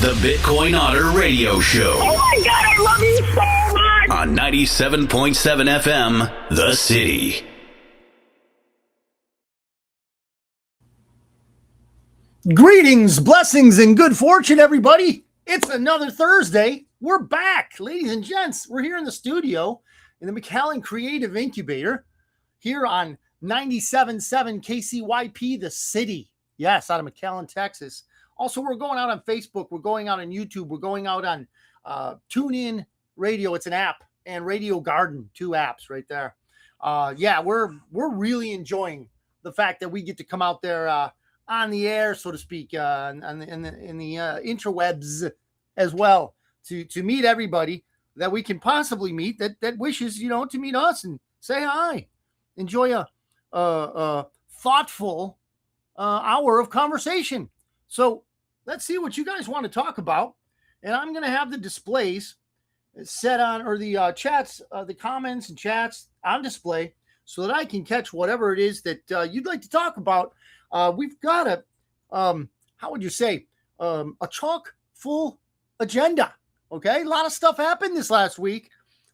The Bitcoin Otter Radio Show. Oh my God, I love you so much! On 97.7 FM, The City. Greetings, blessings, and good fortune, everybody. It's another Thursday. We're back, ladies and gents. We're here in the studio in the McAllen Creative Incubator here on 97.7 KCYP, The City. Yes, out of McAllen, Texas. Also, we're going out on Facebook. We're going out on YouTube. We're going out on TuneIn Radio. It's an app, and Radio Garden, 2 apps right there. We're really enjoying the fact that we get to come out there on the air, so to speak, in the interwebs as well, to meet everybody that we can possibly meet that wishes, to meet us and say hi. Enjoy a thoughtful hour of conversation. So let's see what you guys want to talk about. And I'm going to have the displays set on, or the chats, the comments and chats on display so that I can catch whatever it is that you'd like to talk about. We've got how would you say, a chock full agenda. Okay. A lot of stuff happened this last week.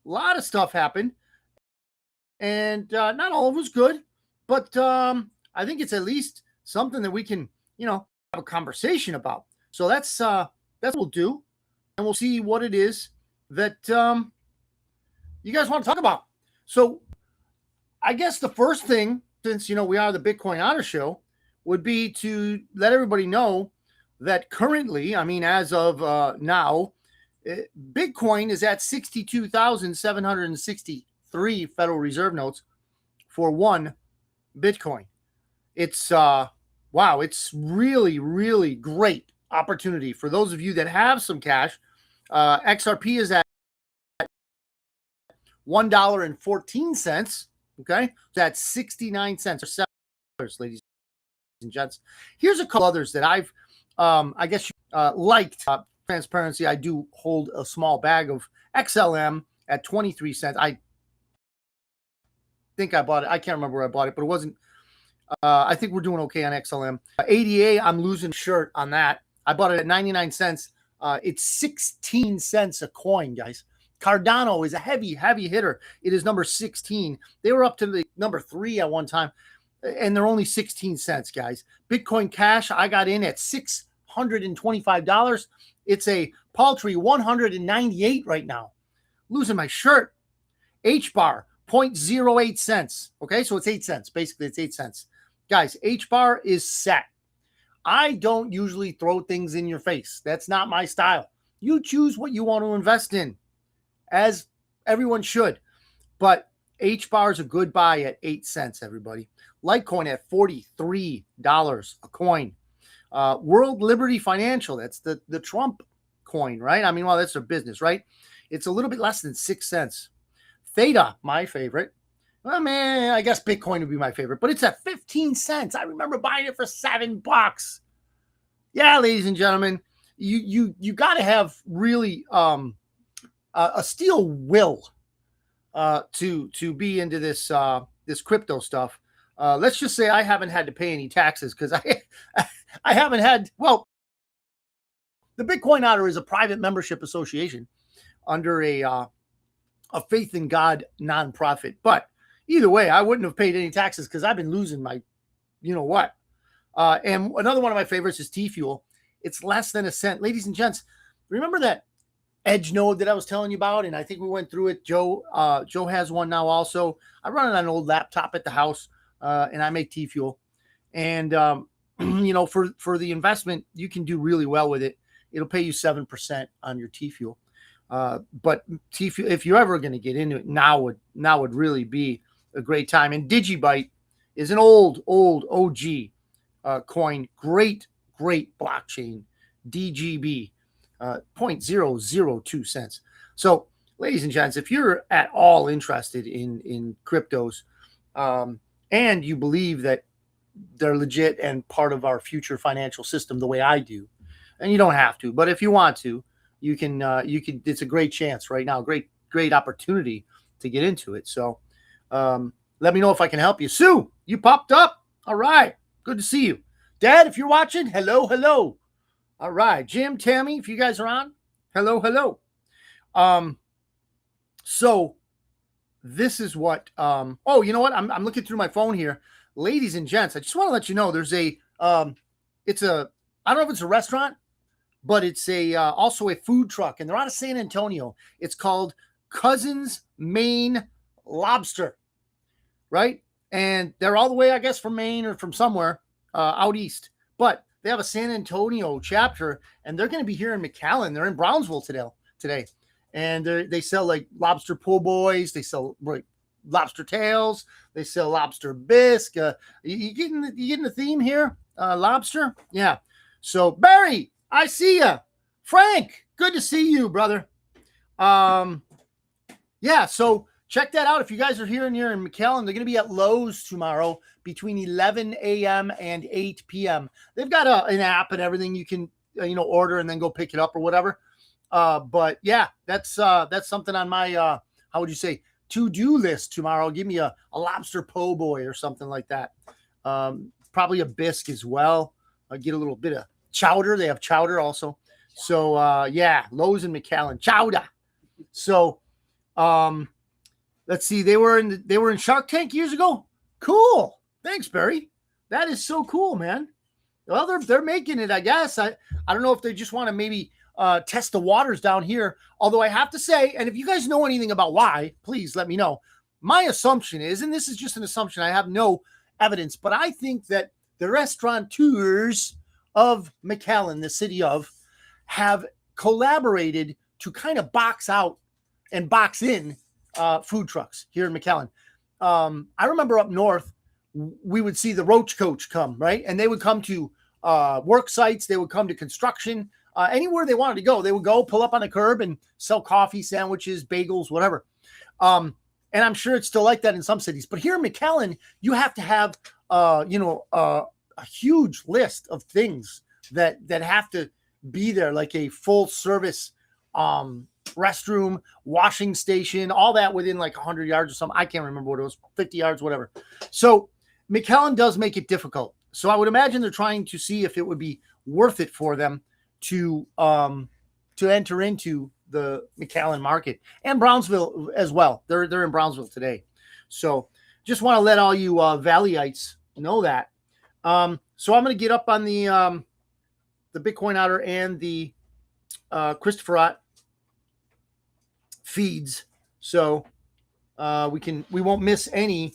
A lot of stuff happened. And not all of it was good, but I think it's at least something that we can, have a conversation about. So that's what we'll do. And we'll see what it is that you guys want to talk about. So I guess the first thing, since, we are the Bitcoin Otter Show, would be to let everybody know that currently, as of now, Bitcoin is at 62,763 Federal Reserve notes for one Bitcoin. It's it's really, really great opportunity for those of you that have some cash. XRP is at $1.14. Okay, that's 69 cents or $7, ladies and gents. Here's a couple others that I've, liked. Transparency, I do hold a small bag of XLM at 23 cents. I think I bought it. I can't remember where I bought it, but it wasn't. I think we're doing okay on XLM. ADA, I'm losing shirt on that. I bought it at 99 cents. It's 16 cents a coin, guys. Cardano is a heavy hitter. It is number 16. They were up to the number 3 at one time, and they're only 16 cents, guys. Bitcoin Cash, I got in at $625. It's a paltry 198 right now. Losing my shirt. H-bar, 0.08 cents. Okay, so it's 8 cents. Basically, it's 8 cents. Guys, H-bar is set. I don't usually throw things in your face. That's not my style. You choose what you want to invest in, as everyone should. But H-bar is a good buy at 8 cents, everybody. Litecoin at $43 a coin. World Liberty Financial, that's the Trump coin, right? That's their business, right? It's a little bit less than 6 cents. Theta, my favorite. Well, man, I guess Bitcoin would be my favorite, but it's at 15 cents. I remember buying it for $7. Yeah, ladies and gentlemen, you got to have really a steel will to be into this this crypto stuff. Let's just say I haven't had to pay any taxes because I haven't had. Well, the Bitcoin Otter is a private membership association under a faith in God nonprofit, but either way, I wouldn't have paid any taxes because I've been losing my, what. And another one of my favorites is T-Fuel. It's less than a cent. Ladies and gents, remember that Edge node that I was telling you about? And I think we went through it. Joe has one now also. I run it on an old laptop at the house, and I make T-Fuel. And, for the investment, you can do really well with it. It'll pay you 7% on your T-Fuel. But T-Fuel, if you're ever going to get into it, now would really be a great time. And Digibyte is an old OG coin. Great blockchain. DGB, 0.002 cents. So, ladies and gents, if you're at all interested in cryptos, and you believe that they're legit and part of our future financial system the way I do, and you don't have to, but if you want to, you can, it's a great chance right now. Great opportunity to get into it. So, let me know if I can help you. Sue, you popped up. All right. Good to see you. Dad, if you're watching, hello. All right, Jim, Tammy, if you guys are on, hello, hello. Um, so this is what. Oh, you know what? I'm looking through my phone here, ladies and gents. I just want to let you know there's a. It's a. I don't know if it's a restaurant, but it's a also a food truck, and they're out of San Antonio. It's called Cousins Maine Lobster, right? And they're all the way, I guess, from Maine or from somewhere out east. But they have a San Antonio chapter, and they're going to be here in McAllen. They're in Brownsville today, and they sell like lobster po' boys. They sell like lobster tails. They sell lobster bisque. You getting the theme here? Lobster, yeah. So Barry, I see you. Frank, good to see you, brother. Yeah. So check that out. If you guys are here and you're in McAllen, they're going to be at Lowe's tomorrow between 11 a.m. and 8 p.m. They've got an app and everything you can, order and then go pick it up or whatever. But yeah, that's something on my, how would you say, to-do list tomorrow. Give me a lobster po' boy or something like that. Probably a bisque as well. I'll get a little bit of chowder. They have chowder also. So yeah, Lowe's and McAllen chowder. So, let's see. They were in Shark Tank years ago. Cool. Thanks, Barry. That is so cool, man. Well, they're making it, I guess. I don't know if they just want to maybe test the waters down here. Although I have to say, and if you guys know anything about why, please let me know. My assumption is, and this is just an assumption, I have no evidence, but I think that the restaurateurs of McAllen, the city of, have collaborated to kind of box out and box in food trucks here in McAllen. I remember up north, we would see the Roach Coach come, right? And they would come to work sites. They would come to construction. Anywhere they wanted to go, they would go pull up on a curb and sell coffee, sandwiches, bagels, whatever. And I'm sure it's still like that in some cities. But here in McAllen, you have to have, a huge list of things that have to be there, like a full service restroom, washing station, all that within like 100 yards or something. I can't remember what it was, 50 yards, whatever. So McAllen does make it difficult. So I would imagine they're trying to see if it would be worth it for them to enter into the McAllen market and Brownsville as well. They're in Brownsville today. So just want to let all you Valleyites know that. So I'm going to get up on the Bitcoin Otter and the Christopher Ott feeds, so we won't miss any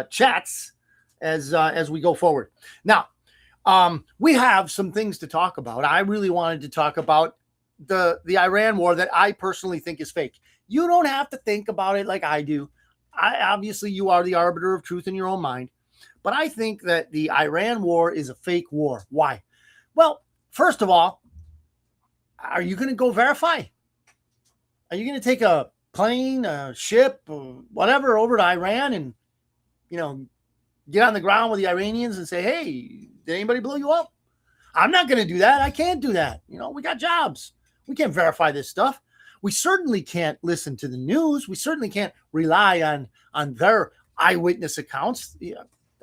chats as we go forward. Now, we have some things to talk about. I really wanted to talk about the Iran war that I personally think is fake. You don't have to think about it like I do. Obviously, you are the arbiter of truth in your own mind. But I think that the Iran war is a fake war. Why? Well, first of all, are you going to go verify? Are you going to take a plane, a ship, or whatever over to Iran and, get on the ground with the Iranians and say, hey, did anybody blow you up? I'm not going to do that. I can't do that. We got jobs. We can't verify this stuff. We certainly can't listen to the news. We certainly can't rely on their eyewitness accounts.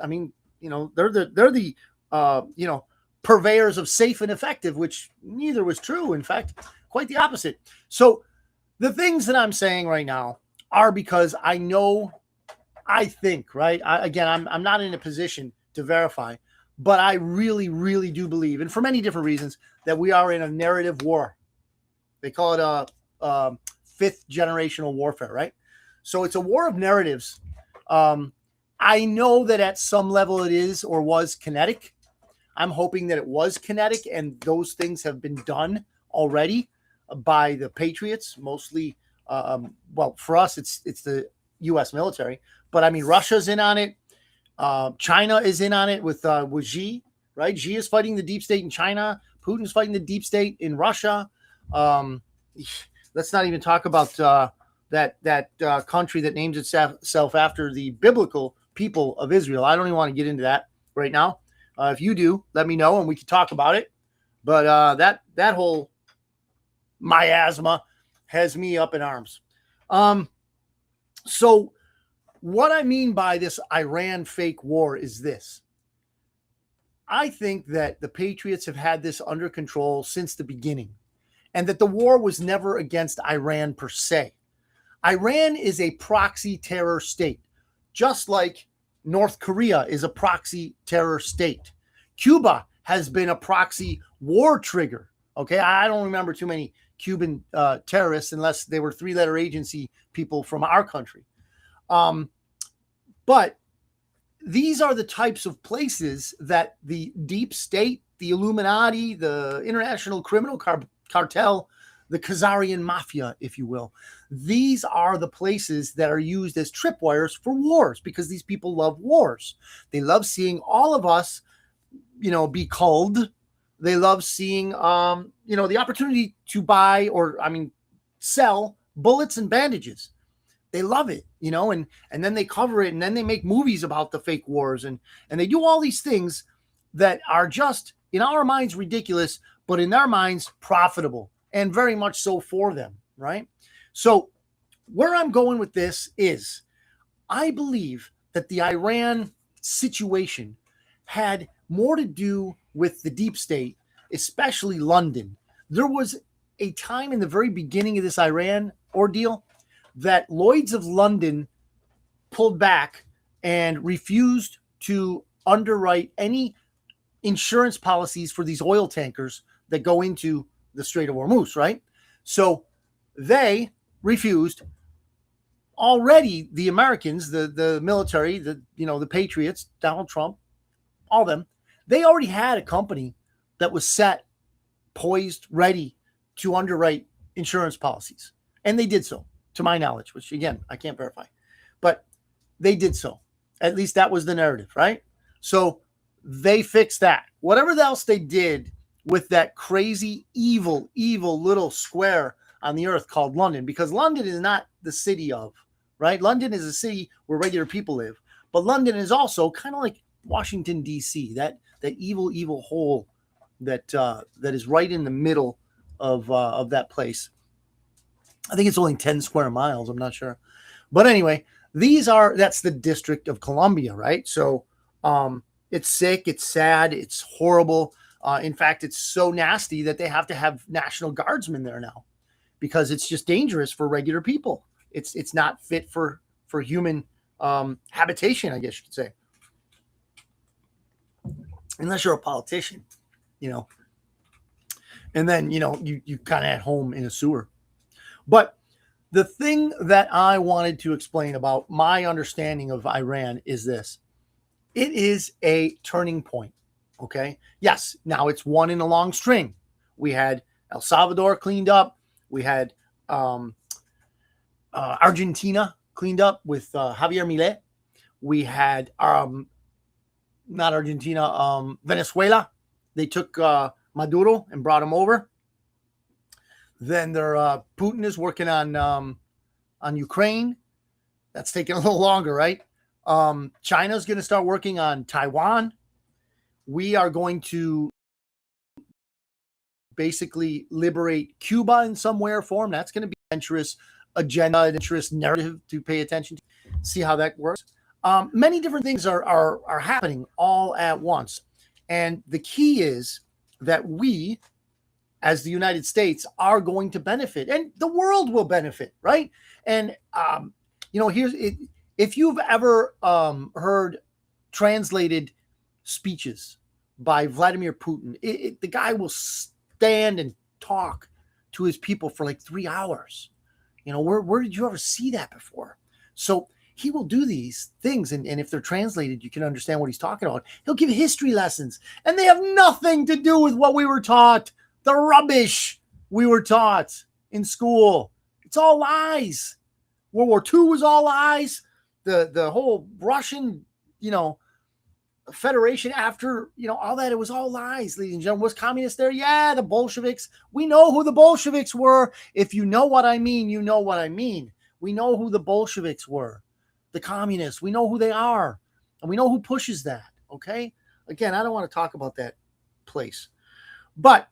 I mean, they're the purveyors of safe and effective, which neither was true. In fact, quite the opposite. So the things that I'm saying right now are because I think, right? I'm not in a position to verify, but I really, really do believe, and for many different reasons, that we are in a narrative war. They call it a fifth generational warfare, right? So it's a war of narratives. I know that at some level it is or was kinetic. I'm hoping that it was kinetic and those things have been done already by the Patriots, mostly. For us, it's the U.S. military, but I mean, Russia's in on it. China is in on it with Xi, right? Xi is fighting the deep state in China. Putin's fighting the deep state in Russia. Let's not even talk about that country that names itself after the biblical people of Israel. I don't even want to get into that right now. If you do, let me know and we can talk about it. But that whole miasma has me up in arms. So – what I mean by this Iran fake war is this. I think that the Patriots have had this under control since the beginning, and that the war was never against Iran per se. Iran is a proxy terror state, just like North Korea is a proxy terror state. Cuba has been a proxy war trigger. Okay, I don't remember too many Cuban terrorists unless they were three-letter agency people from our country. But these are the types of places that the deep state, the Illuminati, the international criminal cartel, the Khazarian mafia, if you will, these are the places that are used as tripwires for wars, because these people love wars. They love seeing all of us, be culled. They love seeing, the opportunity to buy sell bullets and bandages. They love it, and then they cover it, and then they make movies about the fake wars, and they do all these things that are just, in our minds, ridiculous, but in their minds, profitable, and very much so for them, right? So where I'm going with this is, I believe that the Iran situation had more to do with the deep state, especially London. There was a time in the very beginning of this Iran ordeal that Lloyd's of London pulled back and refused to underwrite any insurance policies for these oil tankers that go into the Strait of Hormuz, right? So they refused. Already the Americans, the military, the Patriots, Donald Trump, all of them, they already had a company that was set, poised, ready to underwrite insurance policies. And they did so, to my knowledge, which again, I can't verify, but they did so. At least that was the narrative, right? So they fixed that. Whatever else they did with that crazy, evil little square on the earth called London, because London is not the city of, right? London is a city where regular people live, but London is also kind of like Washington, D.C., that evil hole that is right in the middle of that place. I think it's only 10 square miles. I'm not sure. But anyway, that's the District of Columbia, right? So it's sick, it's sad, it's horrible. In fact, it's so nasty that they have to have National Guardsmen there now, because it's just dangerous for regular people. It's not fit for human habitation, I guess you could say. Unless you're a politician, and then, you kind of at home in a sewer. But the thing that I wanted to explain about my understanding of Iran is this. It is a turning point. Okay. Yes. Now it's one in a long string. We had El Salvador cleaned up. We had Argentina cleaned up with Javier Milei. We had not Argentina, Venezuela. They took Maduro and brought him over. Then Putin is working on Ukraine. That's taking a little longer, right? China's going to start working on Taiwan. We are going to basically liberate Cuba in some way or form. That's going to be an interest agenda, an interest narrative to pay attention to, see how that works. Many different things are happening all at once. And the key is that we, as the United States, are going to benefit, and the world will benefit, right? And, here's it. If you've ever heard translated speeches by Vladimir Putin, the guy will stand and talk to his people for like 3 hours. Where did you ever see that before? So he will do these things, and if they're translated, you can understand what he's talking about. He'll give history lessons, and they have nothing to do with what we were taught, the rubbish we were taught in school. It's all lies. World War II was all lies. The whole Russian, Federation after, all that, it was all lies, ladies and gentlemen. Was communists there? Yeah, the Bolsheviks. We know who the Bolsheviks were. If you know what I mean, you know what I mean. We know who the Bolsheviks were. The communists. We know who they are. And we know who pushes that, okay? Again, I don't want to talk about that place. But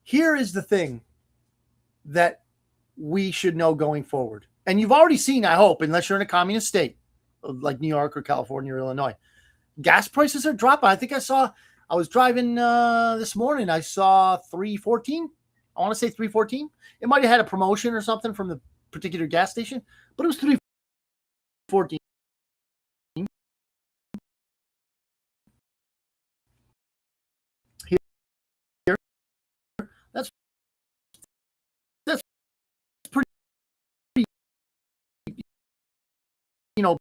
here is the thing that we should know going forward. And you've already seen, I hope, unless you're in a communist state like New York or California or Illinois, gas prices are dropping. I think I was driving this morning. I saw 314. I want to say 314. It might have had a promotion or something from the particular gas station, but it was 314. Here, that's pretty, you know,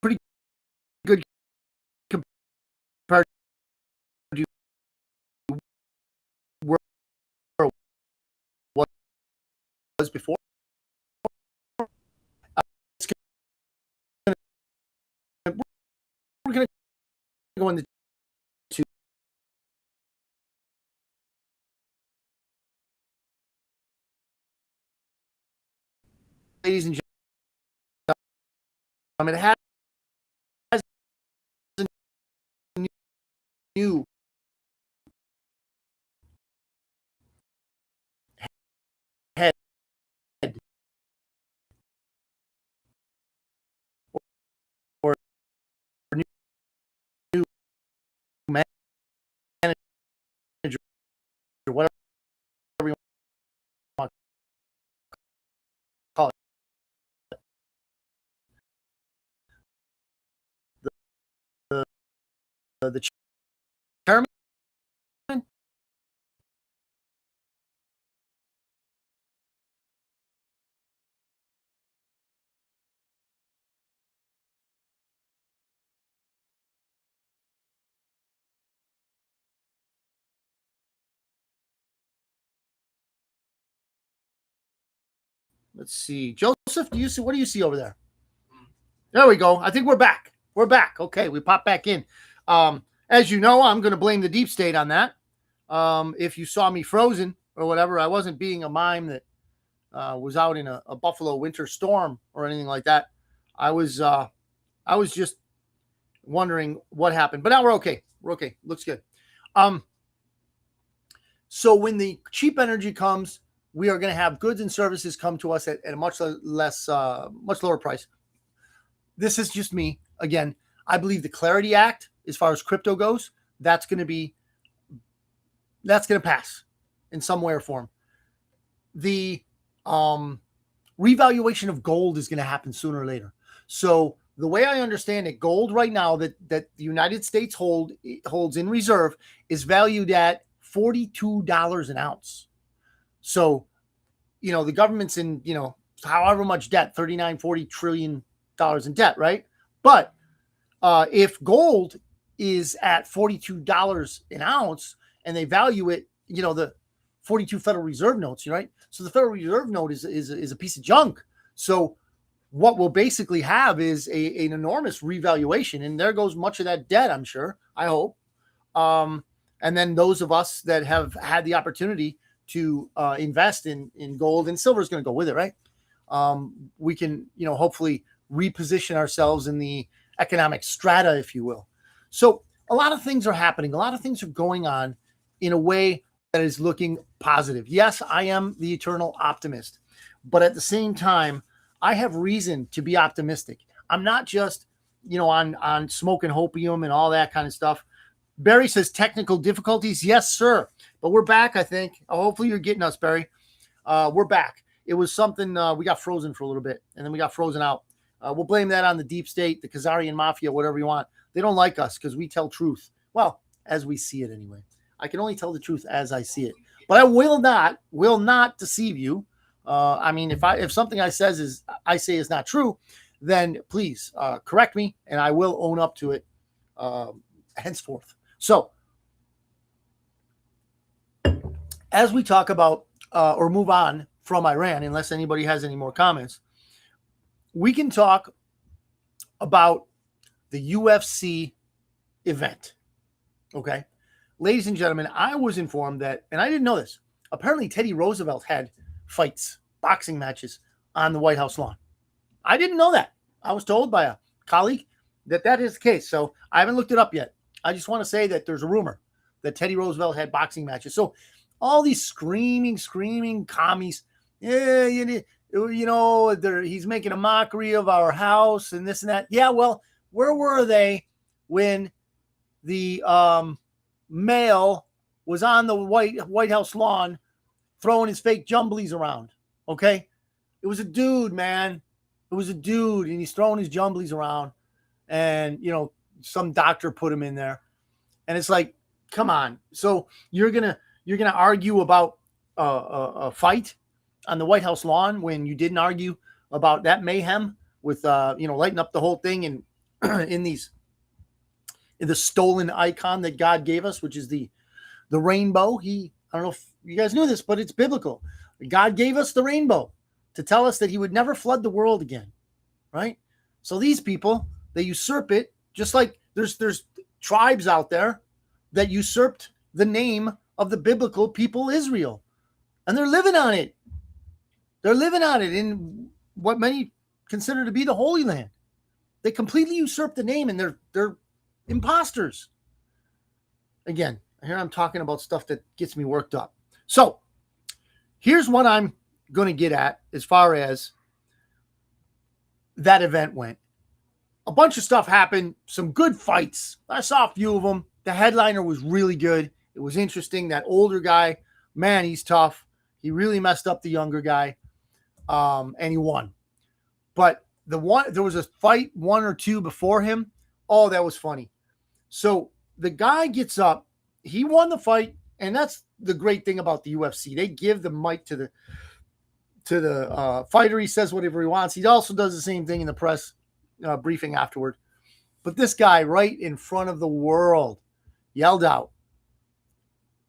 pretty good compared to where it was before. It's gonna, we're going to go into two. Ladies and gentlemen, it has a new head or new manager or whatever you want to call it. The chairman. Let's see. Joseph, what do you see over there? There we go. I think we're back. We're back. Okay, we popped back in. As you know, I'm going to blame the deep state on that. If you saw me frozen or whatever, I wasn't being a mime that was out in a Buffalo winter storm or anything like that. I was just wondering what happened, but now we're okay. We're okay. Looks good. So when the cheap energy comes, we are going to have goods and services come to us at a much lower price. This is just me. Again, I believe the Clarity Act, as far as crypto goes, that's going to pass in some way or form. The revaluation of gold is going to happen sooner or later. So the way I understand it, gold right now that the United States holds in reserve is valued at $42 an ounce. So, the government's in, however much debt, 39, 40 trillion dollars in debt, right? But if gold is at $42 an ounce and they value it, the 42 Federal Reserve notes, right? So the Federal Reserve note is a piece of junk. So what we'll basically have is an enormous revaluation, and there goes much of that debt, I'm sure, I hope. And then those of us that have had the opportunity to invest in gold, and silver is going to go with it, right? We can, hopefully reposition ourselves in the economic strata, if you will. So a lot of things are happening. A lot of things are going on in a way that is looking positive. Yes, I am the eternal optimist, but at the same time, I have reason to be optimistic. I'm not just, on smoking hopium and all that kind of stuff. Barry says technical difficulties. Yes, sir. But we're back, I think. Hopefully you're getting us, Barry. We're back. It was something, we got frozen for a little bit, and then we got frozen out. We'll blame that on the deep state, the Khazarian mafia, whatever you want. They don't like us because we tell truth. Well, as we see it anyway. I can only tell the truth as I see it. But I will not deceive you. If something I say is not true, then please correct me, and I will own up to it henceforth. So, as we talk about or move on from Iran, unless anybody has any more comments, we can talk about the UFC event. Okay. Ladies and gentlemen, I was informed that, and I didn't know this, apparently Teddy Roosevelt had fights, boxing matches on the White House lawn. I didn't know that. I was told by a colleague that is the case. So I haven't looked it up yet. I just want to say that there's a rumor that Teddy Roosevelt had boxing matches. So all these screaming commies, He's making a mockery of our house and this and that. Yeah, well, where were they when the male was on the White House lawn throwing his fake jumblies around? Okay, it was a dude, man. It was a dude, and he's throwing his jumblies around, and some doctor put him in there, and it's like, come on. So you're gonna argue about a fight on the White House lawn when you didn't argue about that mayhem with lighting up the whole thing and in the stolen icon that God gave us, which is the rainbow. I don't know if you guys knew this, but it's biblical. God gave us the rainbow to tell us that he would never flood the world again, right? So these people, they usurp it, just like there's tribes out there that usurped the name of the biblical people Israel, and they're living on it. They're living on it in what many consider to be the Holy Land. They completely usurped the name, and they're imposters. Again, here I'm talking about stuff that gets me worked up. So here's what I'm going to get at as far as that event went. A bunch of stuff happened, some good fights. I saw a few of them. The headliner was really good. It was interesting. That older guy, man, he's tough. He really messed up the younger guy, and he won. But there was a fight, one or two before him. Oh, that was funny. So the guy gets up. He won the fight, and that's the great thing about the UFC. They give the mic to the fighter. He says whatever he wants. He also does the same thing in the press briefing afterward. But this guy, right in front of the world, yelled out,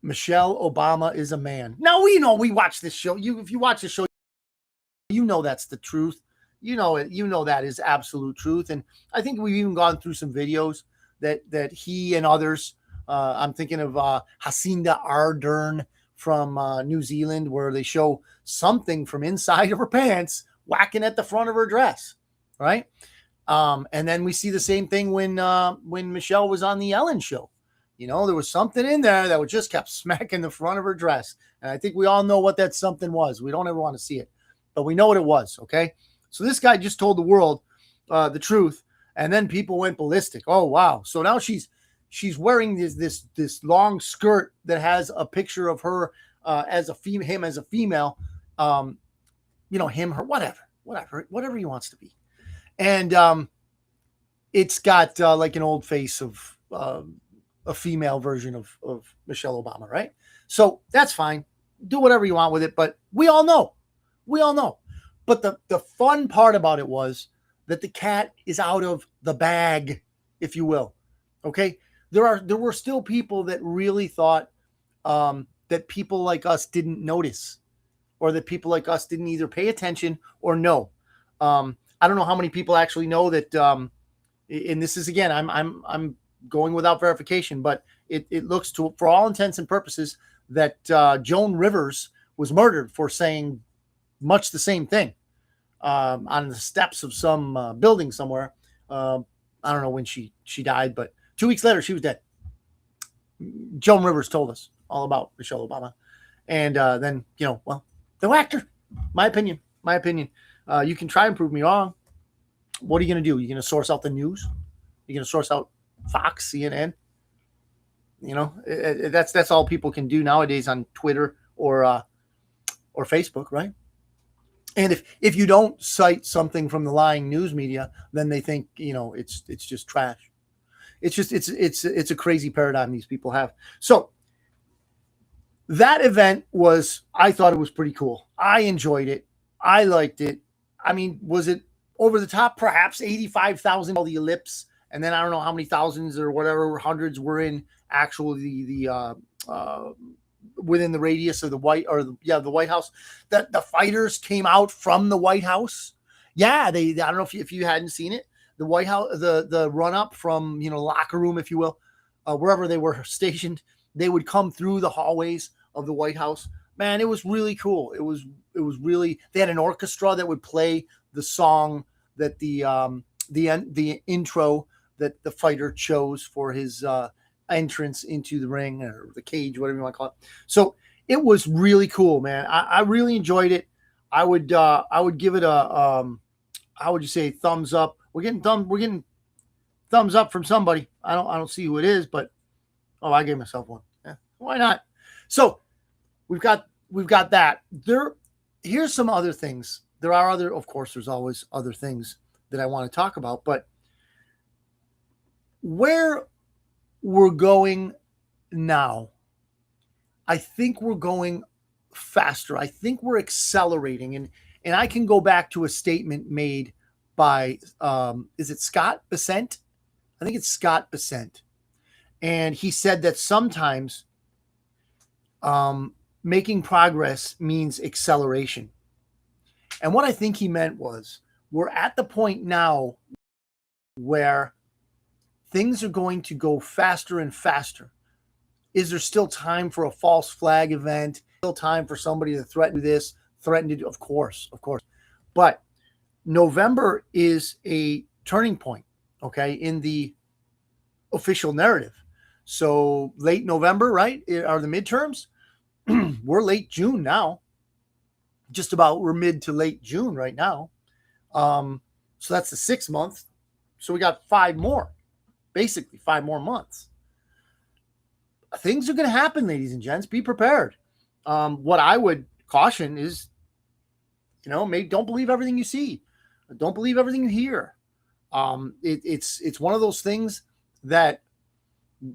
"Michelle Obama is a man." Now, we watch this show. If you watch the show, you know that's the truth. You know that is absolute truth. And I think we've even gone through some videos that he and others, I'm thinking of Jacinda Ardern from New Zealand, where they show something from inside of her pants whacking at the front of her dress, right? And then we see the same thing when Michelle was on the Ellen show. There was something in there that just kept smacking the front of her dress. And I think we all know what that something was. We don't ever want to see it, but we know what it was, okay? So this guy just told the world the truth, and then people went ballistic. Oh, wow. So now she's wearing this long skirt that has a picture of her as a female, him as a female, him, her, whatever he wants to be. And it's got like an old face of a female version of Michelle Obama, right? So that's fine. Do whatever you want with it, but we all know. But the fun part about it was that the cat is out of the bag, if you will. Okay, there were still people that really thought that people like us didn't notice, or that people like us didn't either pay attention or know. I don't know how many people actually know that. And this is, again, I'm going without verification, but it looks to, for all intents and purposes, that Joan Rivers was murdered for saying much the same thing on the steps of some building somewhere. I don't know when she died, but 2 weeks later she was dead. Joan Rivers told us all about Michelle Obama, and then they whacked her. My opinion. You can try and prove me wrong. What are you going to do? You're going to source out the news? You're going to source out Fox, CNN? That's all people can do nowadays on Twitter or Facebook, right? And if you don't cite something from the lying news media, then they think it's just trash. It's a crazy paradigm these people have. So that event I thought it was pretty cool. I enjoyed it. I liked it. I mean, was it over the top? Perhaps 85,000 all the ellipse, and then I don't know how many thousands or whatever hundreds were in actually the within the radius of the White House. That the fighters came out from the White House. Yeah, I don't know if you hadn't seen it. The White House, the run up from locker room, if you will, wherever they were stationed, they would come through the hallways of the White House. Man, it was really cool. It was really. They had an orchestra that would play the song that the intro that the fighter chose for his entrance into the ring or the cage, whatever you want to call it. So it was really cool, man. I really enjoyed it. I would give it a how would you say, thumbs up? We're getting thumbs up from somebody. I don't see who it is, but I gave myself one. Yeah, why not? So we've got that. Here's some other things. There are other, of course, there's always other things that I want to talk about, but where we're going now, I think we're going faster. I think we're accelerating, and I can go back to a statement made by is it Scott Bessent? I think it's Scott Bessent, and he said that sometimes making progress means acceleration. And what I think he meant was we're at the point now where things are going to go faster and faster. Is there still time for a false flag event? Still time for somebody to threaten this, threaten to do? Of course. But November is a turning point, okay, in the official narrative. So late November, right, are the midterms. We're late June now. Just about, we're mid to late June right now. So that's the 6th month. So we got 5 more, basically 5 more months. Things are going to happen, ladies and gents. Be prepared. What I would caution is, maybe don't believe everything you see. Don't believe everything you hear. It's one of those things that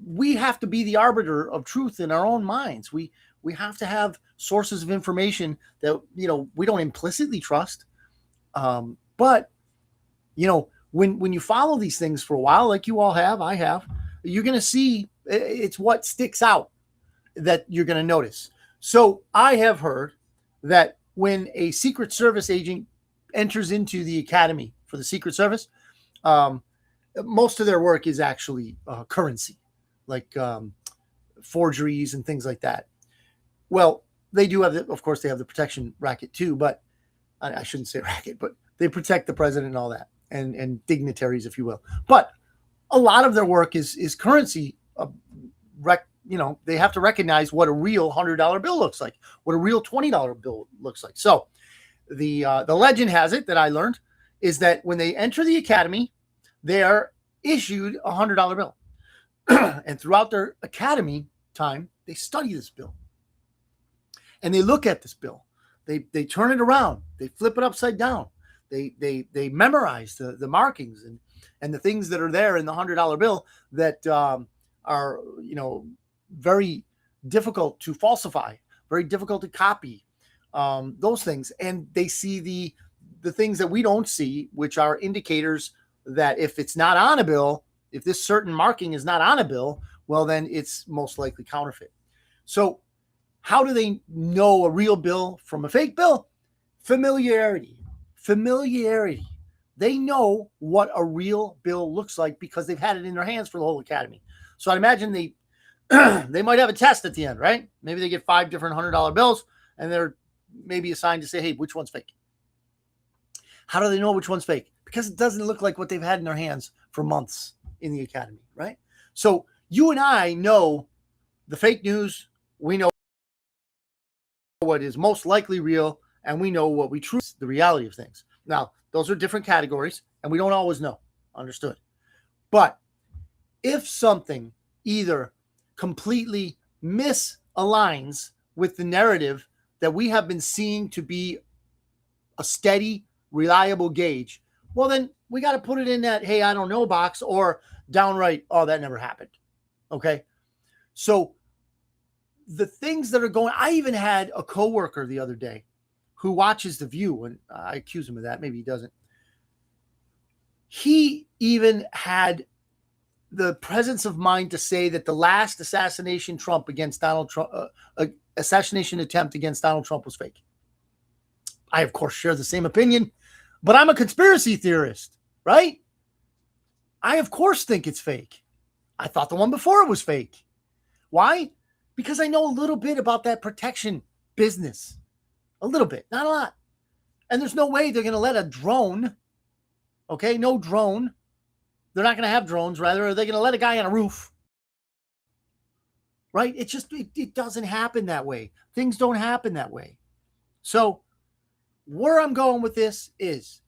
we have to be the arbiter of truth in our own minds. We have to have sources of information that, we don't implicitly trust. But, when you follow these things for a while, like you all have, I have, you're going to see it's what sticks out that you're going to notice. So I have heard that when a Secret Service agent enters into the academy for the Secret Service, most of their work is actually currency, like forgeries and things like that. Well, they do have, of course, they have the protection racket too, but I shouldn't say racket, but they protect the president and all that, and dignitaries, if you will. But a lot of their work is currency. They have to recognize what a real $100 bill looks like, what a real $20 bill looks like. So the legend has it that I learned is that when they enter the academy, they are issued a $100 bill. And throughout their academy time, they study this bill. And they look at this bill. They turn it around. They flip it upside down. They memorize the markings and the things that are there in the $100 bill that are very difficult to falsify, very difficult to copy. Those things, and they see the things that we don't see, which are indicators that if it's not on a bill, if this certain marking is not on a bill, well, then it's most likely counterfeit. So how do they know a real bill from a fake bill? Familiarity. They know what a real bill looks like because they've had it in their hands for the whole academy. So I imagine they might have a test at the end, right? Maybe they get 5 different $100 bills and they're maybe assigned to say, hey, which one's fake? How do they know which one's fake? Because it doesn't look like what they've had in their hands for months in the academy, right? So you and I know the fake news. We know what is most likely real, and we know what we truly, the reality of things. Now, those are different categories, and we don't always know. Understood. But if something either completely misaligns with the narrative that we have been seeing to be a steady, reliable gauge, well, then we got to put it in that, hey, I don't know box, or downright, oh, that never happened. Okay. So the things that are going, I even had a coworker the other day who watches The View, and I accuse him of that. Maybe he doesn't. He even had the presence of mind to say that the last assassination attempt against Donald Trump was fake. I, of course, share the same opinion, but I'm a conspiracy theorist, right? I, of course, think it's fake. I thought the one before it was fake. Why? Because I know a little bit about that protection business. A little bit, not a lot. And there's no way they're going to let a drone, okay, no drone. They're not going to have drones, rather. Are they going to let a guy on a roof? Right? It doesn't happen that way. Things don't happen that way. So where I'm going with this is,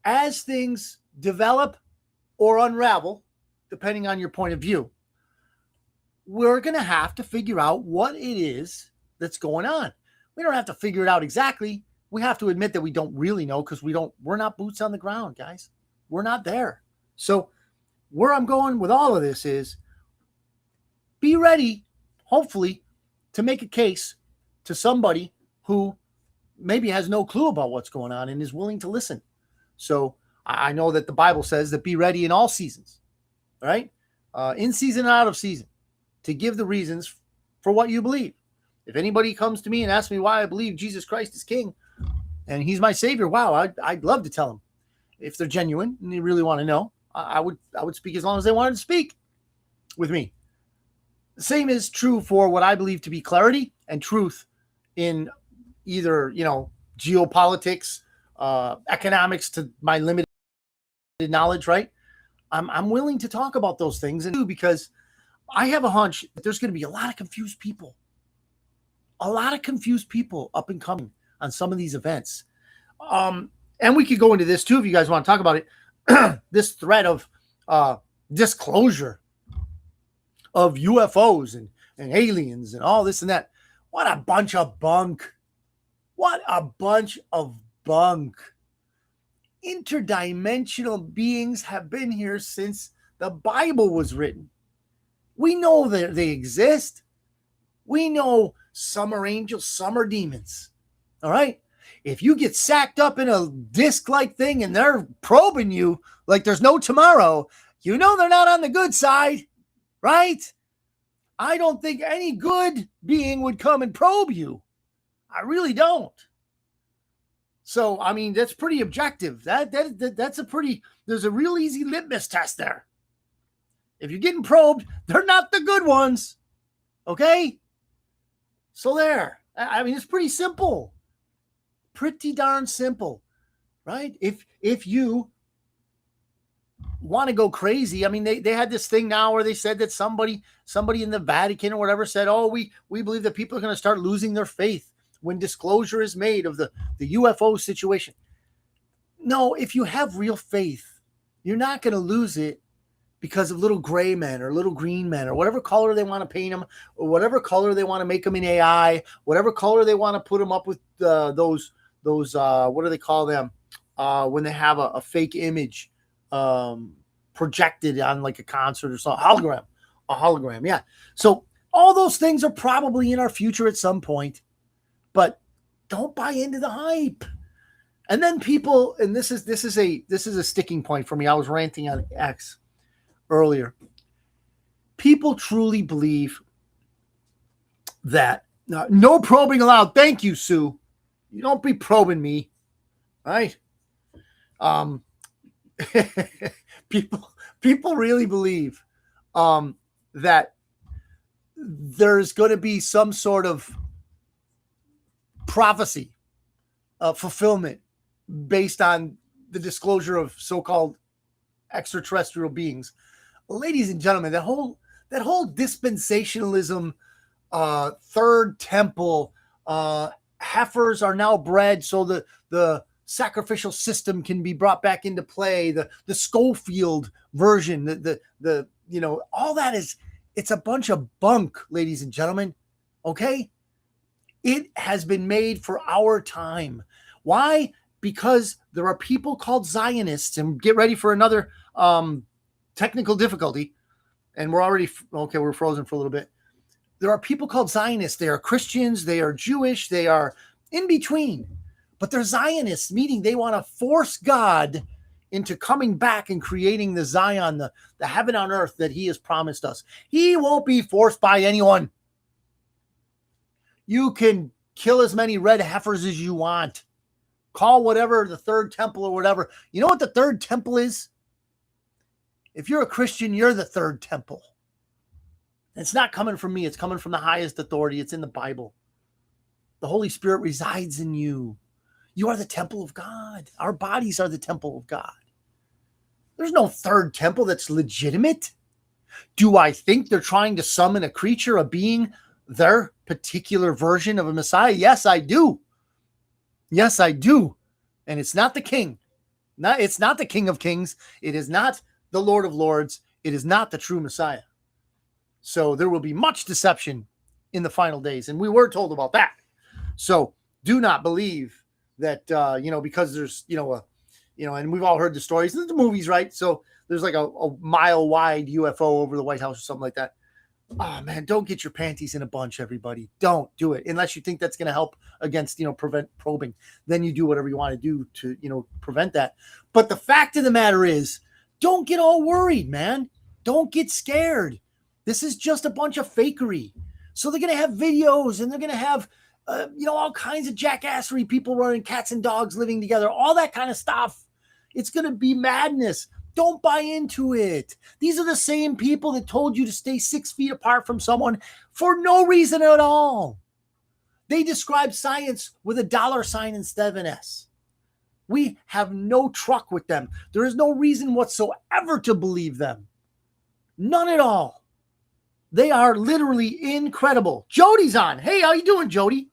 as things develop or unravel, depending on your point of view, we're going to have to figure out what it is that's going on. We don't have to figure it out exactly. We have to admit that we don't really know, because we're not boots on the ground, guys. We're not there. So where I'm going with all of this is, be ready, hopefully, to make a case to somebody who maybe has no clue about what's going on and is willing to listen. So I know that the Bible says that be ready in all seasons, right? In season and out of season, to give the reasons for what you believe. If anybody comes to me and asks me why I believe Jesus Christ is King and he's my Savior, wow, I'd love to tell them. If they're genuine and they really want to know, I would speak as long as they wanted to speak with me. The same is true for what I believe to be clarity and truth in either, geopolitics, economics, to my limited knowledge, right? I'm willing to talk about those things, and because I have a hunch that there's going to be a lot of confused people up and coming on some of these events. And we could go into this too, if you guys want to talk about it. This threat of disclosure of UFOs and aliens and all this and that. What a bunch of bunk. What a bunch of bunk. Interdimensional beings have been here since the Bible was written. We know that they exist. We know some are angels, some are demons. All right? If you get sacked up in a disc-like thing and they're probing you like there's no tomorrow, you know they're not on the good side, right? I don't think any good being would come and probe you. I really don't. So, I mean, that's pretty objective. That's a pretty, there's a real easy litmus test there. If you're getting probed, they're not the good ones. Okay? So there. I mean, it's pretty simple. Pretty darn simple, right? If you want to go crazy, I mean, they had this thing now where they said that somebody in the Vatican or whatever said, oh, we believe that people are going to start losing their faith when disclosure is made of the UFO situation. No, if you have real faith, you're not going to lose it because of little gray men or little green men or whatever color they want to paint them, or whatever color they want to make them in AI, whatever color they want to put them up with those what do they call them when they have a fake image projected on like a concert or something, a hologram. Yeah. So all those things are probably in our future at some point, but don't buy into the hype. And then people, and this is a sticking point for me. I was ranting on X earlier. People truly believe that no probing allowed. Thank you, Sue. You don't be probing me, right? People really believe that there's going to be some sort of prophecy, fulfillment based on the disclosure of so-called extraterrestrial beings. Ladies and gentlemen, that whole dispensationalism, third temple, heifers are now bred so the sacrificial system can be brought back into play, the Schofield version, the all that it's a bunch of bunk, ladies and gentlemen. Okay? It has been made for our time. Why? Because there are people called Zionists, and get ready for another technical difficulty. And we're frozen for a little bit. There are people called Zionists. They are Christians. They are Jewish. They are in between. But they're Zionists, meaning they want to force God into coming back and creating the Zion, the heaven on earth that he has promised us. He won't be forced by anyone. You can kill as many red heifers as you want. Call whatever the third temple or whatever. You know what the third temple is? If you're a Christian, you're the third temple. It's not coming from me. It's coming from the highest authority. It's in the Bible. The Holy Spirit resides in you. You are the temple of God. Our bodies are the temple of God. There's no third temple that's legitimate. Do I think they're trying to summon a creature, a being, their particular version of a Messiah? Yes, I do. Yes, I do. And it's not the king. It's not the King of Kings. It is not the Lord of Lords. It is not the true Messiah. So there will be much deception in the final days. And we were told about that. So do not believe that, because there's, and we've all heard the stories. There's the movies, right? So there's like a mile wide UFO over the White House or something like that. Oh man, don't get your panties in a bunch, everybody. Don't do it unless you think that's going to help against, prevent probing. Then you do whatever you want to do to, prevent that. But the fact of the matter is, don't get all worried, man. Don't get scared. This is just a bunch of fakery. So they're going to have videos and they're going to have, all kinds of jackassery, people running cats and dogs living together, all that kind of stuff. It's going to be madness. Don't buy into it. These are the same people that told you to stay 6 feet apart from someone for no reason at all. They describe science with a $sign instead of an S. We have no truck with them. There is no reason whatsoever to believe them. None at all. They are literally incredible. Jody's on. Hey, how you doing, Jody?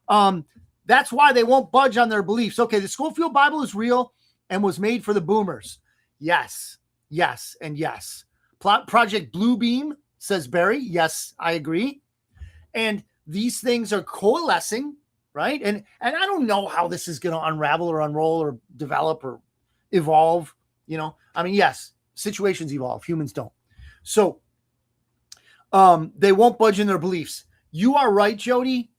That's why they won't budge on their beliefs. Okay, the Schofield Bible is real and was made for the boomers. Yes, and yes. Project Bluebeam, says Barry. Yes, I agree. And these things are coalescing, right? And I don't know how this is going to unravel or unroll or develop or evolve. Yes, situations evolve. Humans don't. So they won't budge in their beliefs. You are right, Jody,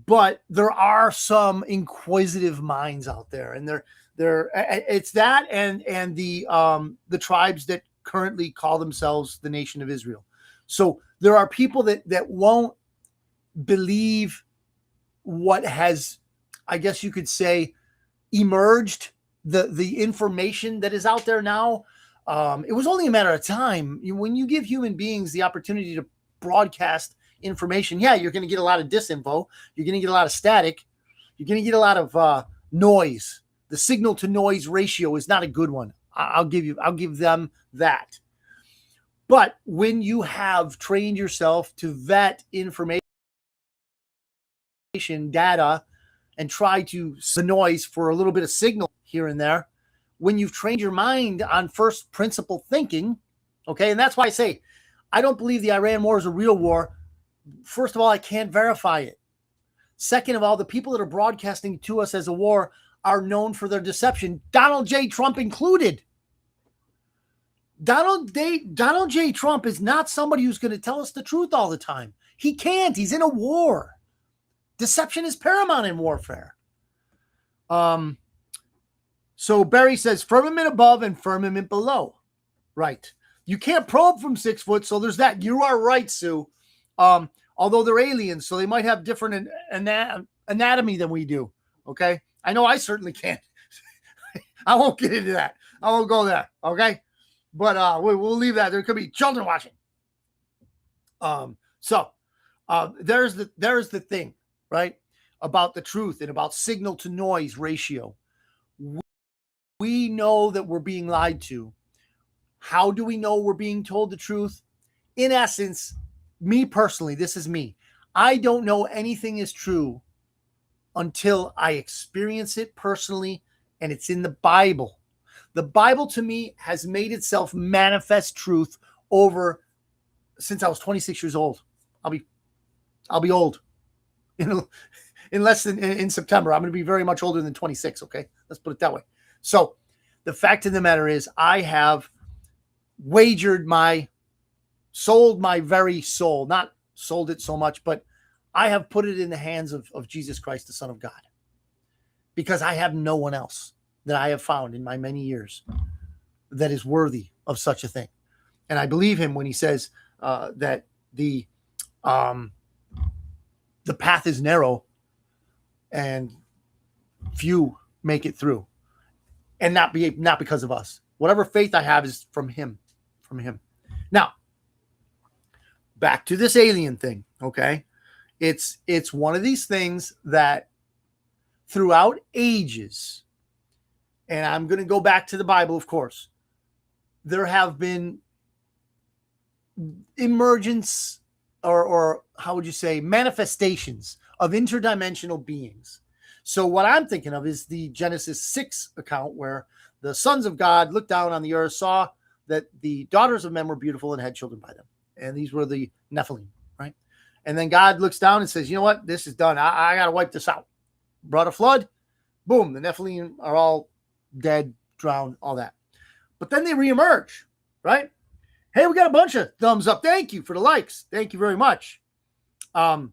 but there are some inquisitive minds out there, and it's that and the tribes that currently call themselves the nation of Israel. So there are people that won't believe what has, I guess you could say, emerged, the information that is out there now. It was only a matter of time. When you give human beings the opportunity to broadcast information, you're going to get a lot of disinfo. You're going to get a lot of static. You're going to get a lot of noise. The signal to noise ratio is not a good one. I'll give them that. But when you have trained yourself to vet information, data, and try to the noise for a little bit of signal here and there, when you've trained your mind on first principle thinking, okay, and that's why I say I don't believe the Iran war is a real war. First of all, I can't verify it. Second of all, the people that are broadcasting to us as a war are known for their deception, Donald J. Trump included. Donald J. Trump is not somebody who's going to tell us the truth all the time. He can't. He's in a war. Deception is paramount in warfare. So Barry says firmament above and firmament below. Right. You can't probe from 6 foot, so there's that. You are right, Sue. Although they're aliens, so they might have different anatomy than we do. Okay. I know I certainly can't. I won't get into that. I won't go there. Okay. But we'll leave that. There could be children watching. So there's the thing, right? About the truth and about signal to noise ratio. We know that we're being lied to. How do we know we're being told the truth? In essence, me personally, this is me. I don't know anything is true until I experience it personally, and it's in the Bible. The Bible to me has made itself manifest truth over since I was 26 years old. I'll be old in less than in September. I'm going to be very much older than 26. Okay, let's put it that way. So the fact of the matter is, I have sold my very soul, not sold it so much, but I have put it in the hands of Jesus Christ, the Son of God, because I have no one else that I have found in my many years that is worthy of such a thing. And I believe him when he says that the path is narrow and few make it through, and not because of us. Whatever faith I have is from him. Now, back to this alien thing, okay? It's one of these things that throughout ages, and I'm going to go back to the Bible, of course, there have been emergence or how would you say, manifestations of interdimensional beings. So what I'm thinking of is the Genesis 6 account where the sons of God looked down on the earth, saw that the daughters of men were beautiful and had children by them. And these were the Nephilim, right? And then God looks down and says, you know what? This is done. I got to wipe this out. Brought a flood. Boom. The Nephilim are all dead, drowned, all that. But then they reemerge, right? Hey, we got a bunch of thumbs up. Thank you for the likes. Thank you very much. And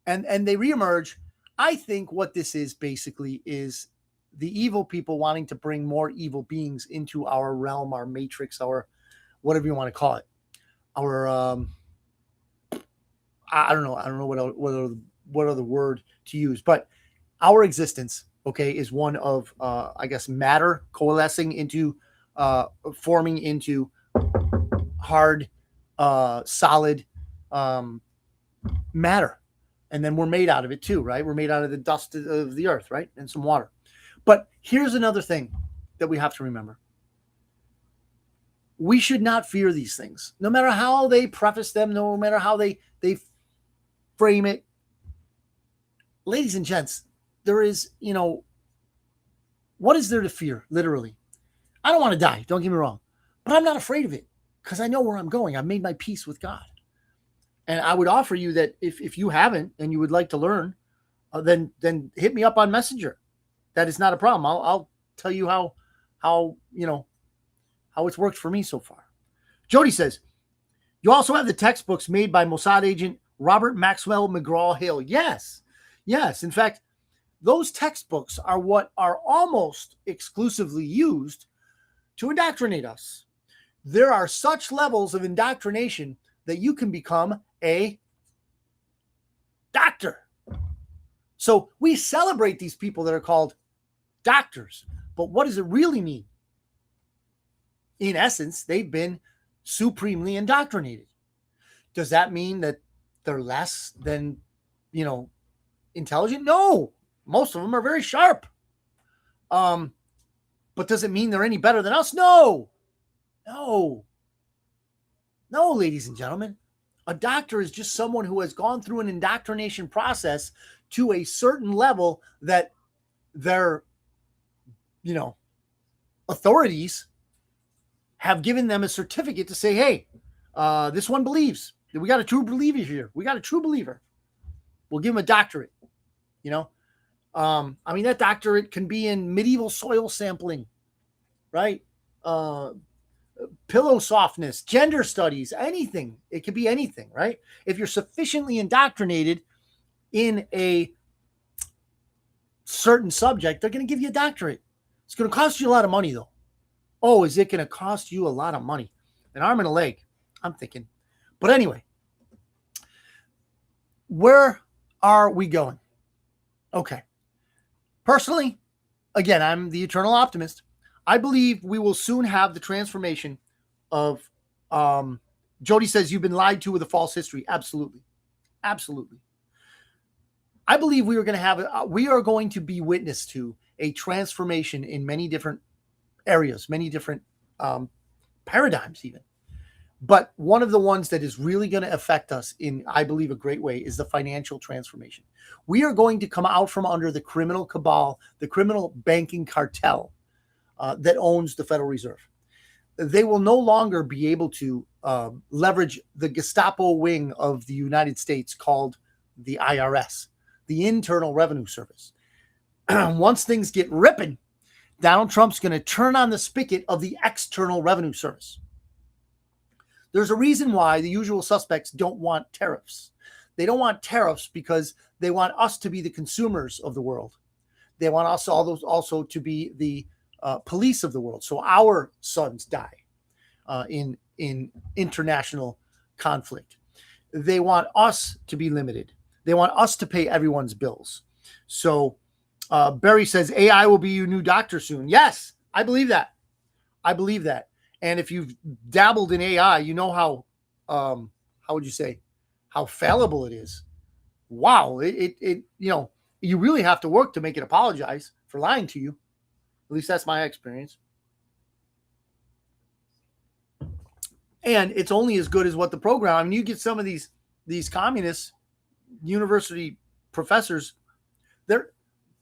they reemerge. I think what this is basically is the evil people wanting to bring more evil beings into our realm, our matrix, our whatever you want to call it. Our I don't know what other word to use, but our existence, okay, is one of I guess matter coalescing into forming into hard solid matter. And then we're made out of it too, right? We're made out of the dust of the earth, right? And some water. But here's another thing that we have to remember. We should not fear these things, no matter how they preface them, no matter how they frame it. Ladies and gents, there is, what is there to fear, literally? I don't want to die, don't get me wrong, but I'm not afraid of it because I know where I'm going. I've made my peace with God. And I would offer you that if you haven't and you would like to learn, then hit me up on Messenger. That is not a problem. I'll tell you how it's worked for me so far. Jody says, you also have the textbooks made by Mossad agent Robert Maxwell McGraw-Hill. Yes. In fact, those textbooks are what are almost exclusively used to indoctrinate us. There are such levels of indoctrination that you can become a doctor. So we celebrate these people that are called doctors, but what does it really mean? In essence, they've been supremely indoctrinated. Does that mean that they're less than, intelligent? No, most of them are very sharp. But does it mean they're any better than us? No, ladies and gentlemen. A doctor is just someone who has gone through an indoctrination process to a certain level that their, authorities have given them a certificate to say, hey, this one believes. We got a true believer here. We got a true believer. We'll give him a doctorate. That doctorate can be in medieval soil sampling, right? Pillow softness, gender studies, anything. It could be anything, right? If you're sufficiently indoctrinated in a certain subject, they're going to give you a doctorate. It's going to cost you a lot of money, though. Oh, is it going to cost you a lot of money? An arm and a leg, I'm thinking. But anyway, where are we going? Okay. Personally, again, I'm the eternal optimist. I believe we will soon have the transformation of, Jody says you've been lied to with a false history. Absolutely. I believe we are going to be witness to a transformation in many different areas, many different paradigms even. But one of the ones that is really going to affect us in, I believe, a great way is the financial transformation. We are going to come out from under the criminal cabal, the criminal banking cartel that owns the Federal Reserve. They will no longer be able to leverage the Gestapo wing of the United States called the IRS, the Internal Revenue Service. Once things get ripping, Donald Trump's going to turn on the spigot of the External Revenue Service. There's a reason why the usual suspects don't want tariffs. They don't want tariffs because they want us to be the consumers of the world. They want us also to be the police of the world. So our sons die in international conflict. They want us to be limited. They want us to pay everyone's bills. So Barry says AI will be your new doctor soon. Yes, I believe that. And if you've dabbled in AI, you know how would you say, how fallible it is. Wow. It you really have to work to make it apologize for lying to you. At least that's my experience. And it's only as good as what the program, you get some of these communist university professors,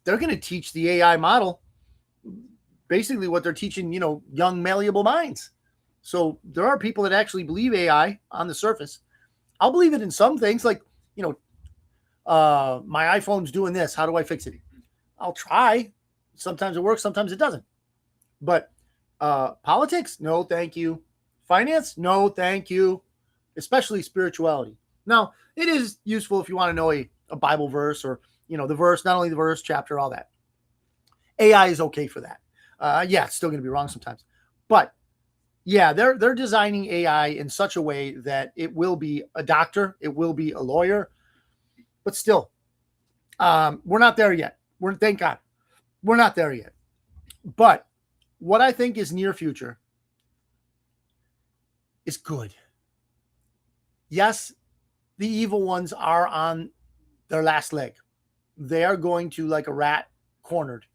they're going to teach the AI model basically what they're teaching, young malleable minds. So there are people that actually believe AI on the surface. I'll believe it in some things, like, my iPhone's doing this. How do I fix it? I'll try. Sometimes it works, sometimes it doesn't. But politics, no, thank you. Finance, no, thank you. Especially spirituality. Now, it is useful if you want to know a Bible verse, or, the verse, not only the verse, chapter, all that. AI is okay for that. Yeah, it's still going to be wrong sometimes. But yeah, they're designing AI in such a way that it will be a doctor, it will be a lawyer, but still, we're not there yet. Thank God, we're not there yet. But what I think is near future is good. Yes, the evil ones are on their last leg. They are going to, like a rat cornered,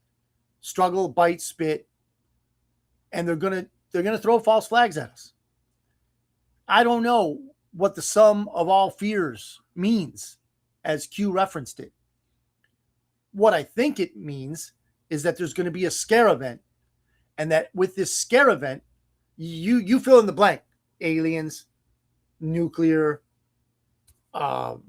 struggle, bite, spit, and they're gonna throw false flags at us. I don't know what the sum of all fears means, as Q referenced it. What I think it means is that there's going to be a scare event, and that with this scare event, you fill in the blank: aliens, nuclear, an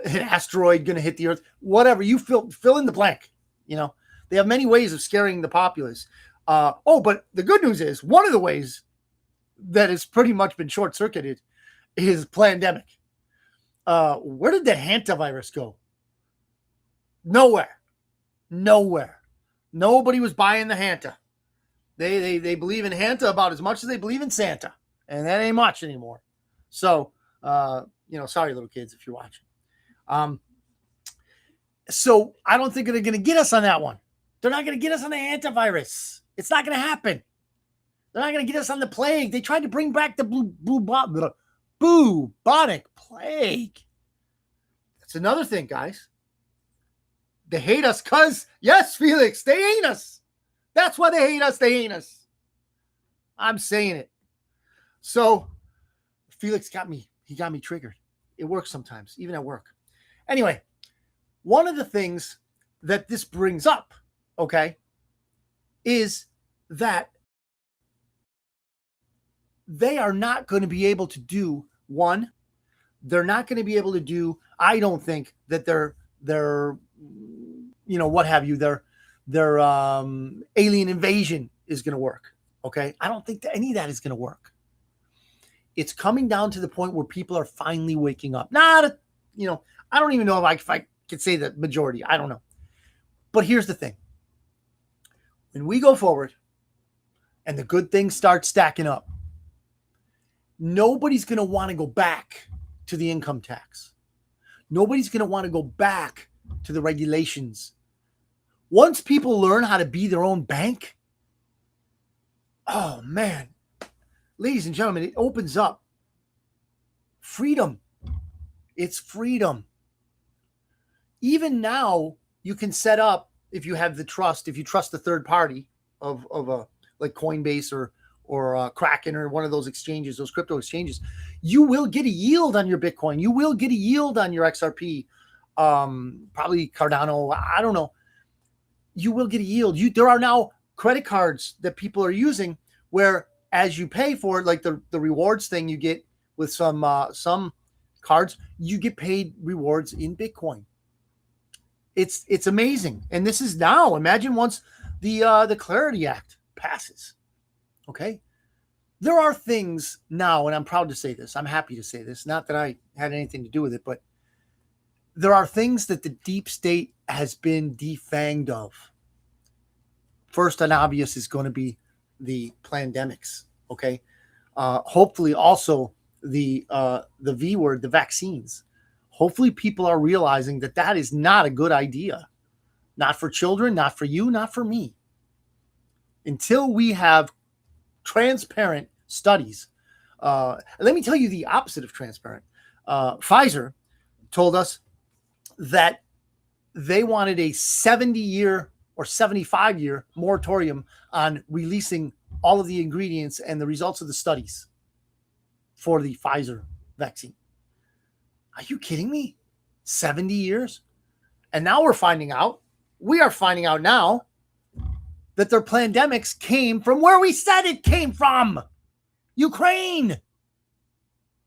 asteroid going to hit the earth, whatever, you fill in the blank. They have many ways of scaring the populace. But the good news is, one of the ways that has pretty much been short-circuited is pandemic. Where did the hantavirus go? Nowhere. Nobody was buying the Hanta. They believe in Hanta about as much as they believe in Santa, and that ain't much anymore. So, sorry, little kids, if you're watching. So I don't think they're going to get us on that one. They're not going to get us on the hantavirus. It's not going to happen. They're not going to get us on the plague. They tried to bring back the bubonic plague. That's another thing, guys. They hate us because, yes, Felix, they hate us. That's why they hate us. They hate us. I'm saying it. So Felix got me. He got me triggered. It works sometimes, even at work. Anyway, one of the things that this brings up, okay, is that they are not going to be able to do one. They're not going to be able to do, I don't think that their what have you, their alien invasion is going to work. Okay. I don't think that any of that is going to work. It's coming down to the point where people are finally waking up. I don't even know if I could say the majority. I don't know. But here's the thing. When we go forward and the good things start stacking up, nobody's going to want to go back to the income tax. Nobody's going to want to go back to the regulations. Once people learn how to be their own bank, oh man, ladies and gentlemen, it opens up freedom. It's freedom. Even now, you can set up, if you have the trust, if you trust the third party of a like Coinbase or Kraken or one of those exchanges, those crypto exchanges, you will get a yield on your Bitcoin. You will get a yield on your XRP, probably Cardano. I don't know. You will get a yield. There are now credit cards that people are using where, as you pay for it, like the rewards thing you get with some cards, you get paid rewards in Bitcoin. It's amazing. And this is now. Imagine once the Clarity Act passes. Okay. There are things now, and I'm proud to say this. I'm happy to say this. Not that I had anything to do with it, but there are things that the deep state has been defanged of. First and obvious is going to be the pandemics. Okay. Hopefully also the V word, the vaccines. Hopefully people are realizing that that is not a good idea. Not for children, not for you, not for me. Until we have transparent studies. Let me tell you the opposite of transparent. Pfizer told us that they wanted a 70-year or 75-year moratorium on releasing all of the ingredients and the results of the studies for the Pfizer vaccine. Are you kidding me? 70 years? And now we're finding out we are finding out now that their pandemics came from where we said it came from. Ukraine.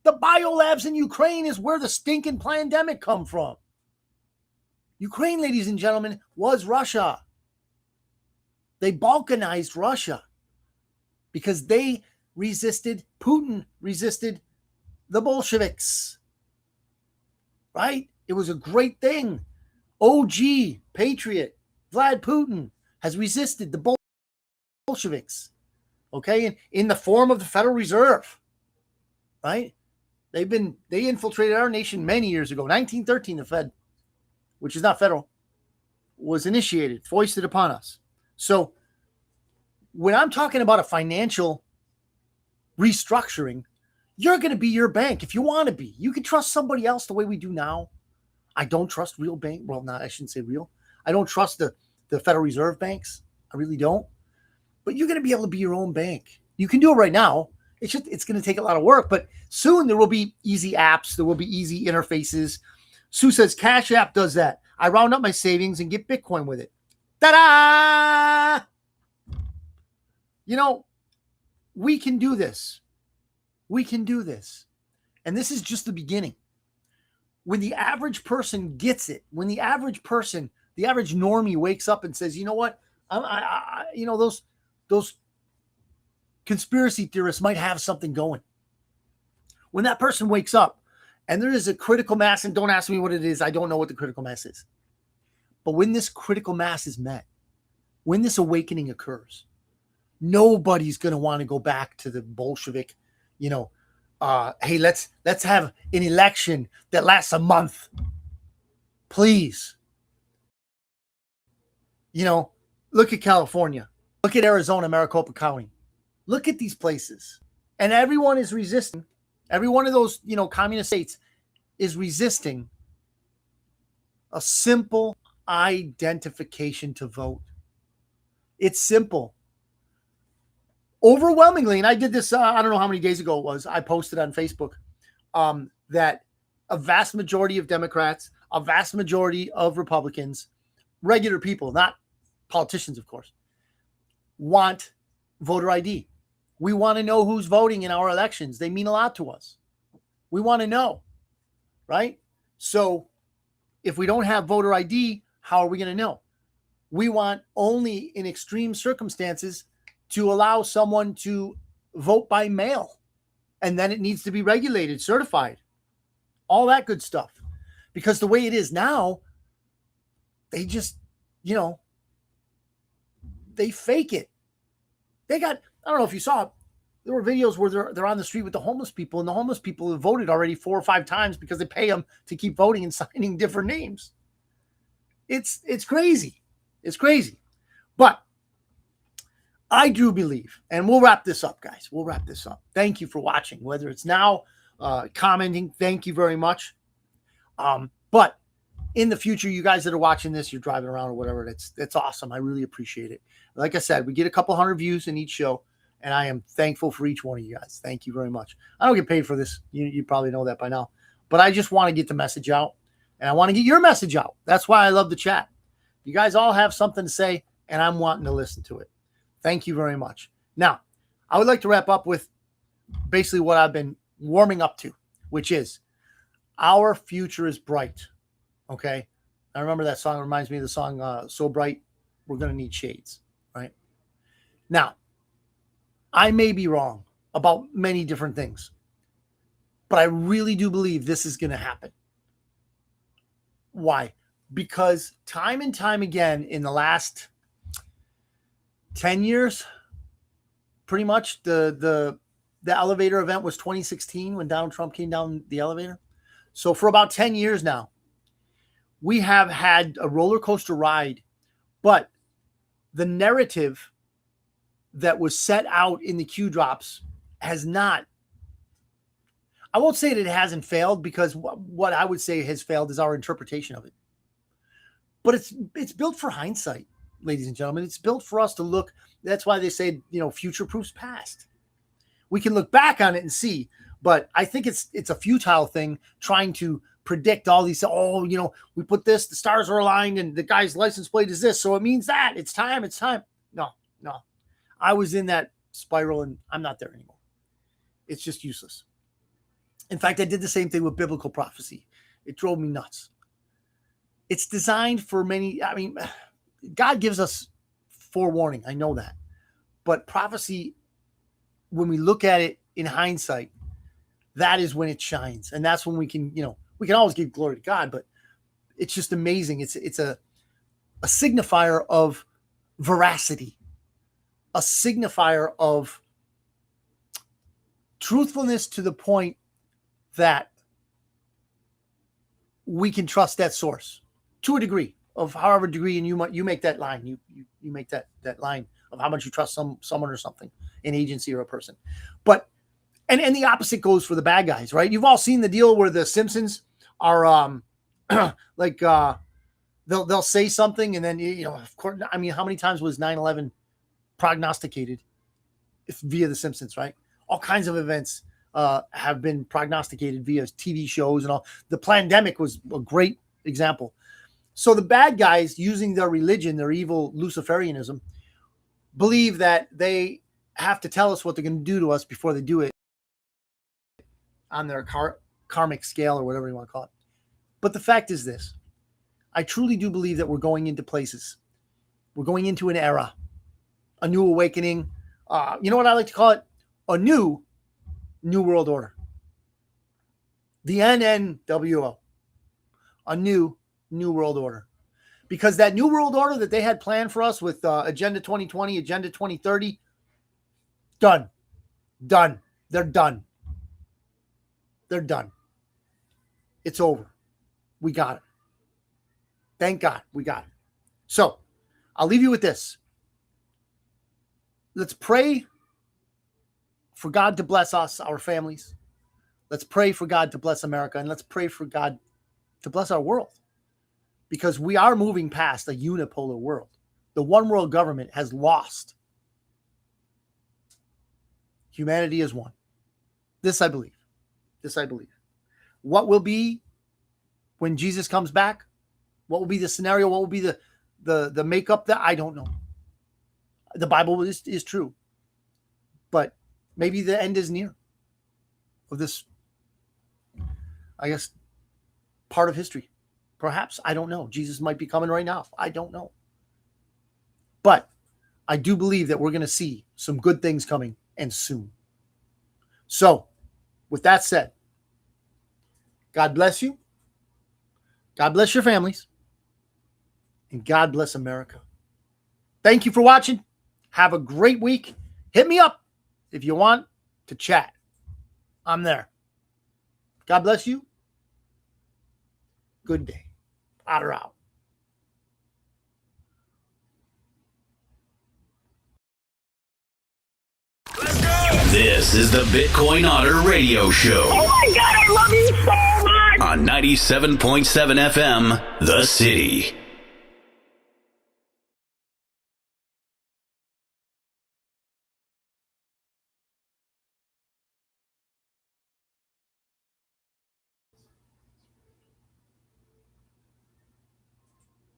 The biolabs in Ukraine is where the stinking pandemic come from. Ukraine, ladies and gentlemen, was Russia. They balkanized Russia because they resisted, Putin resisted the Bolsheviks. Right? It was a great thing. OG, patriot, Vlad Putin has resisted the Bolsheviks, okay, in the form of the Federal Reserve, right? They infiltrated our nation many years ago. 1913, the Fed, which is not federal, was initiated, foisted upon us. So when I'm talking about a financial restructuring, you're going to be your bank if you want to be. You can trust somebody else the way we do now. I don't trust real bank. Well, not, I shouldn't say real. I don't trust the Federal Reserve banks. I really don't. But you're going to be able to be your own bank. You can do it right now. It's going to take a lot of work, but soon there will be easy apps. There will be easy interfaces. Sue says Cash App does that. I round up my savings and get Bitcoin with it. Ta-da! You know, we can do this. We can do this. And this is just the beginning. When the average person gets it, when the average person, the average normie wakes up and says, you know what, those conspiracy theorists might have something going. When that person wakes up and there is a critical mass, and don't ask me what it is, I don't know what the critical mass is. But when this critical mass is met, when this awakening occurs, nobody's going to want to go back to the Bolshevik, hey, let's have an election that lasts a month. Please. Look at California. Look at Arizona, Maricopa County. Look at these places. And everyone is resisting. Every one of those, communist states is resisting a simple identification to vote. It's simple. Overwhelmingly, and I did this, I don't know how many days ago it was, I posted on Facebook that a vast majority of Democrats, a vast majority of Republicans, regular people, not politicians, of course, want voter ID. We want to know who's voting in our elections. They mean a lot to us. We want to know, right? So if we don't have voter ID, how are we going to know? We want only in extreme circumstances to allow someone to vote by mail. And then it needs to be regulated, certified, all that good stuff. Because the way it is now, they just, they fake it. They got, I don't know if you saw it, there were videos where they're on the street with the homeless people, and the homeless people have voted already 4 or 5 times because they pay them to keep voting and signing different names. It's crazy. It's crazy. But I do believe, and we'll wrap this up, guys. We'll wrap this up. Thank you for watching. Whether it's now, commenting, thank you very much. But in the future, you guys that are watching this, you're driving around or whatever, that's awesome. I really appreciate it. Like I said, we get a couple hundred views in each show, and I am thankful for each one of you guys. Thank you very much. I don't get paid for this. You probably know that by now. But I just want to get the message out, and I want to get your message out. That's why I love the chat. You guys all have something to say, and I'm wanting to listen to it. Thank you very much. Now, I would like to wrap up with basically what I've been warming up to, which is our future is bright. Okay? I remember that song. It reminds me of the song, So Bright, We're Going to Need Shades, right? Now, I may be wrong about many different things, but I really do believe this is going to happen. Why? Because time and time again in the last 10 years, pretty much the elevator event was 2016 when Donald Trump came down the elevator. So for about 10 years now, we have had a roller coaster ride, but the narrative that was set out in the Q drops has not, I won't say that it hasn't failed, because what I would say has failed is our interpretation of it. But it's built for hindsight, ladies and gentlemen. It's built for us to look. That's why they say, future proofs past. We can look back on it and see, but I think it's a futile thing trying to predict all these. Oh, we put this, the stars are aligned, and the guy's license plate is this, so it means that it's time. No. I was in that spiral, and I'm not there anymore. It's just useless. In fact, I did the same thing with biblical prophecy. It drove me nuts. It's designed for many. I mean, God gives us forewarning. I know that. But prophecy, when we look at it in hindsight, that is when it shines. And that's when we can always give glory to God, but it's just amazing. It's a signifier of veracity, a signifier of truthfulness to the point that we can trust that source to a degree of however degree, and you make that line. You make that line of how much you trust someone or something, an agency or a person. But and the opposite goes for the bad guys, right? You've all seen the deal where the Simpsons are like they'll say something, and then of course, I mean, how many times was 9/11 prognosticated via the Simpsons, right? All kinds of events have been prognosticated via TV shows and all. The pandemic was a great example. So the bad guys, using their religion, their evil Luciferianism, believe that they have to tell us what they're going to do to us before they do it on their karmic scale or whatever you want to call it. But the fact is this: I truly do believe that we're going into places. We're going into an era, a new awakening. You know what I like to call it? A new world order. The NNWO. A new world order. Because that new world order that they had planned for us with Agenda 2020, Agenda 2030, done. They're done. It's over. We got it. Thank God we got it. So I'll leave you with this. Let's pray for God to bless us, our families. Let's pray for God to bless America, and let's pray for God to bless our world, because we are moving past a unipolar world. The one world government has lost. Humanity is one. This I believe. What will be when Jesus comes back? What will be the scenario? What will be the makeup? That I don't know. The Bible is true, but maybe the end is near of this, I guess, part of history. Perhaps. I don't know. Jesus might be coming right now. I don't know. But I do believe that we're going to see some good things coming, and soon. So, with that said, God bless you. God bless your families. And God bless America. Thank you for watching. Have a great week. Hit me up if you want to chat. I'm there. God bless you. Good day. Otter out. This is the Bitcoin Otter Radio Show. Oh my God, I love you so much. On 97.7 FM, The City.